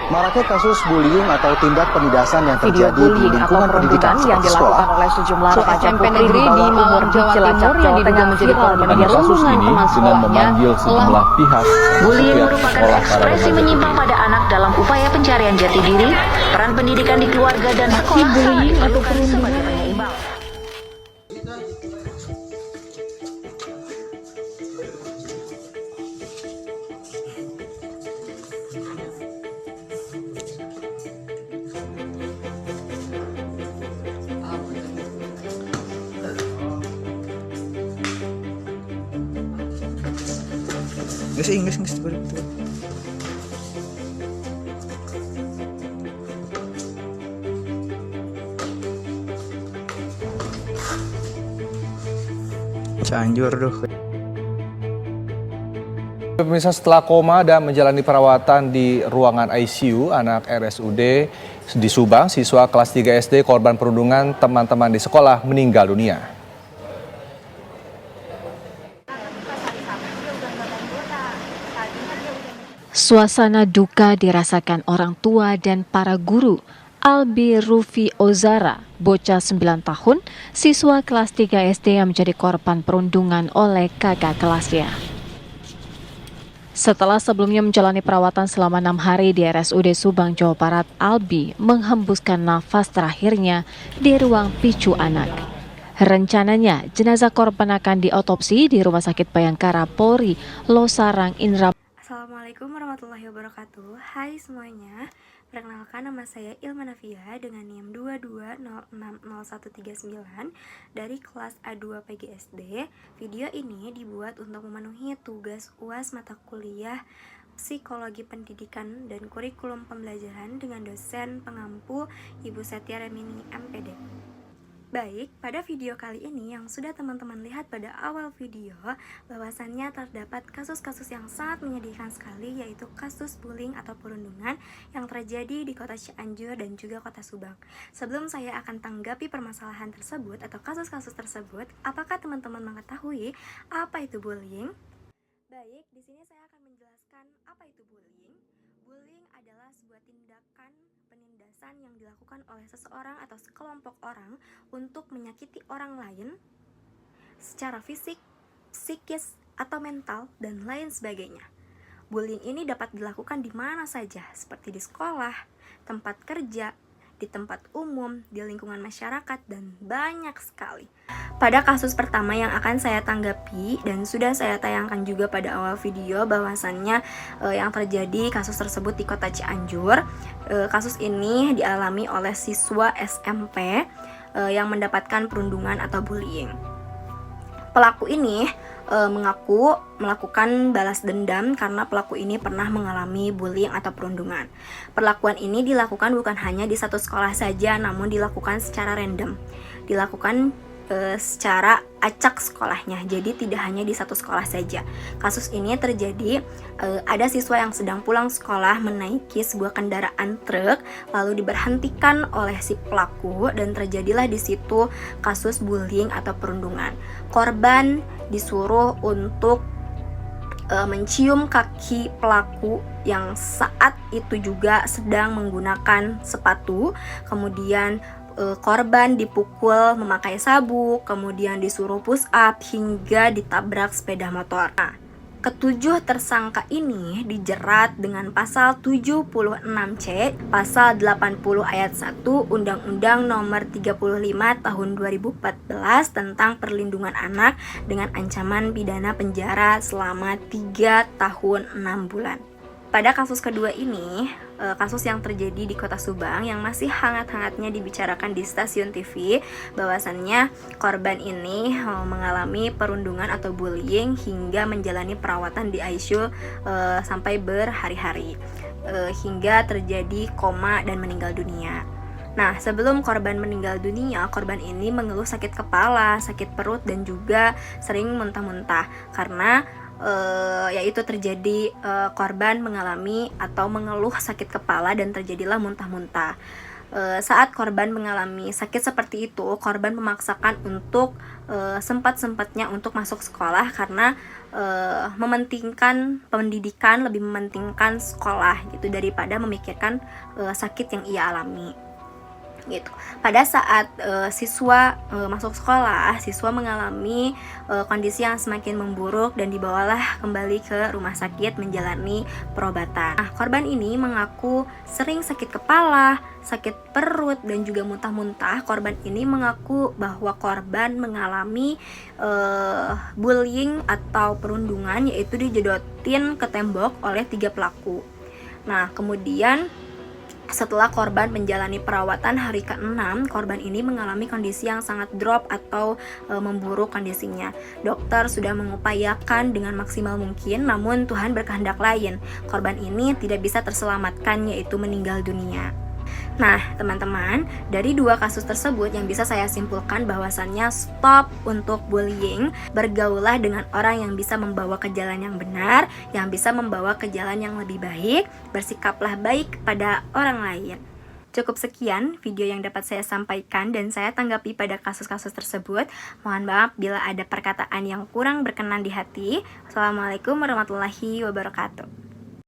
Maraknya kasus bullying atau tindak penindasan yang terjadi di lingkungan pendidikan yang seperti dilakukan sekolah. oleh sejumlah remaja SMP putri negeri di di bawah umur Malang, di Jawa Cilacap, Timur yang Jawa diduga Tengah menjadi viral korban media Pada kasus rundungan ini teman dengan sekolahnya memanggil sejumlah pihak Bullying setiap merupakan sekolah para ekspresi remaja menyimpang ini. pada anak dalam upaya pencarian jati diri, peran pendidikan di keluarga dan sekolah bullying atau diperlukan perundungan sebagai penyeimbang. Inggris. Cianjur doh. Pemirsa, setelah koma dan menjalani perawatan di ruangan ICU anak RSUD di Subang, siswa kelas 3 SD korban perundungan teman-teman di sekolah meninggal dunia. Suasana duka dirasakan orang tua dan para guru. Albi Rufi Ozara, bocah 9 tahun, siswa kelas 3 SD yang menjadi korban perundungan oleh kakak kelasnya. Setelah sebelumnya menjalani perawatan selama 6 hari di RSUD Subang, Jawa Barat, Albi menghembuskan nafas terakhirnya di ruang picu anak. Rencananya, jenazah korban akan diotopsi di Rumah Sakit Bayangkara Polri, Losarang, Indra. Assalamualaikum warahmatullahi wabarakatuh. Hai semuanya, perkenalkan nama saya Ilma Nafia dengan NIM 22060139 dari kelas A2 PGSD. Video ini dibuat untuk memenuhi tugas UAS mata kuliah Psikologi Pendidikan dan Kurikulum Pembelajaran dengan dosen pengampu Ibu Setia Remini MPD. Baik, pada video kali ini yang sudah teman-teman lihat pada awal video, bahwasannya terdapat kasus-kasus yang sangat menyedihkan sekali, yaitu kasus bullying atau perundungan yang terjadi di kota Cianjur dan juga kota Subang. Sebelum saya akan tanggapi permasalahan tersebut atau kasus-kasus tersebut, apakah teman-teman mengetahui apa itu bullying? Baik, di sini saya akan menjelaskan apa itu bullying. Bullying adalah sebuah tindakan penindasan yang dilakukan oleh seseorang atau sekelompok orang untuk menyakiti orang lain secara fisik, psikis, atau mental, dan lain sebagainya. Bullying ini dapat dilakukan di mana saja, seperti di sekolah, tempat kerja, di tempat umum, di lingkungan masyarakat, dan banyak sekali. Pada kasus pertama yang akan saya tanggapi dan sudah saya tayangkan juga pada awal video, bahwasannya yang terjadi kasus tersebut di kota Cianjur. Kasus ini dialami oleh siswa SMP yang mendapatkan perundungan atau bullying. Pelaku ini mengaku melakukan balas dendam karena pelaku ini pernah mengalami bullying atau perundungan. Perlakuan ini dilakukan bukan hanya di satu sekolah saja, namun dilakukan secara random. Dilakukan secara acak sekolahnya, jadi tidak hanya di satu sekolah saja. Kasus ini terjadi ada siswa yang sedang pulang sekolah menaiki sebuah kendaraan truk, lalu diberhentikan oleh si pelaku dan terjadilah di situ kasus bullying atau perundungan. Korban disuruh untuk mencium kaki pelaku yang saat itu juga sedang menggunakan sepatu. Kemudian korban dipukul memakai sabuk, kemudian disuruh push up hingga ditabrak sepeda motor. Nah, ketujuh tersangka ini dijerat dengan pasal 76C, pasal 80 ayat 1 Undang-Undang Nomor 35 Tahun 2014 tentang Perlindungan Anak dengan ancaman pidana penjara selama 3 tahun 6 bulan. Pada kasus kedua ini, kasus yang terjadi di kota Subang yang masih hangat-hangatnya dibicarakan di stasiun TV, bahwasannya korban ini mengalami perundungan atau bullying hingga menjalani perawatan di ICU sampai berhari-hari, hingga terjadi koma dan meninggal dunia. Nah, sebelum korban meninggal dunia, korban ini mengeluh sakit kepala, sakit perut, dan juga sering muntah-muntah karena yaitu terjadi korban mengalami atau mengeluh sakit kepala dan terjadilah muntah-muntah. saat korban mengalami sakit seperti itu, korban memaksakan untuk sempat-sempatnya untuk masuk sekolah karena mementingkan pendidikan, lebih mementingkan sekolah gitu daripada memikirkan sakit yang ia alami gitu. Pada saat siswa masuk sekolah, siswa mengalami kondisi yang semakin memburuk dan dibawalah kembali ke rumah sakit menjalani perobatan. Nah, korban ini mengaku sering sakit kepala, sakit perut, dan juga muntah-muntah. Korban ini mengaku bahwa korban mengalami bullying atau perundungan, yaitu dijedotin ke tembok oleh 3 pelaku. Nah, kemudian setelah korban menjalani perawatan hari ke-6, korban ini mengalami kondisi yang sangat drop atau memburuk kondisinya. Dokter sudah mengupayakan dengan maksimal mungkin, namun Tuhan berkehendak lain. Korban ini tidak bisa terselamatkan, yaitu meninggal dunia. Nah, teman-teman, dari 2 kasus tersebut yang bisa saya simpulkan bahwasannya stop untuk bullying, bergaulah dengan orang yang bisa membawa ke jalan yang benar, yang bisa membawa ke jalan yang lebih baik, bersikaplah baik pada orang lain. Cukup sekian video yang dapat saya sampaikan dan saya tanggapi pada kasus-kasus tersebut. Mohon maaf bila ada perkataan yang kurang berkenan di hati. Wassalamualaikum warahmatullahi wabarakatuh.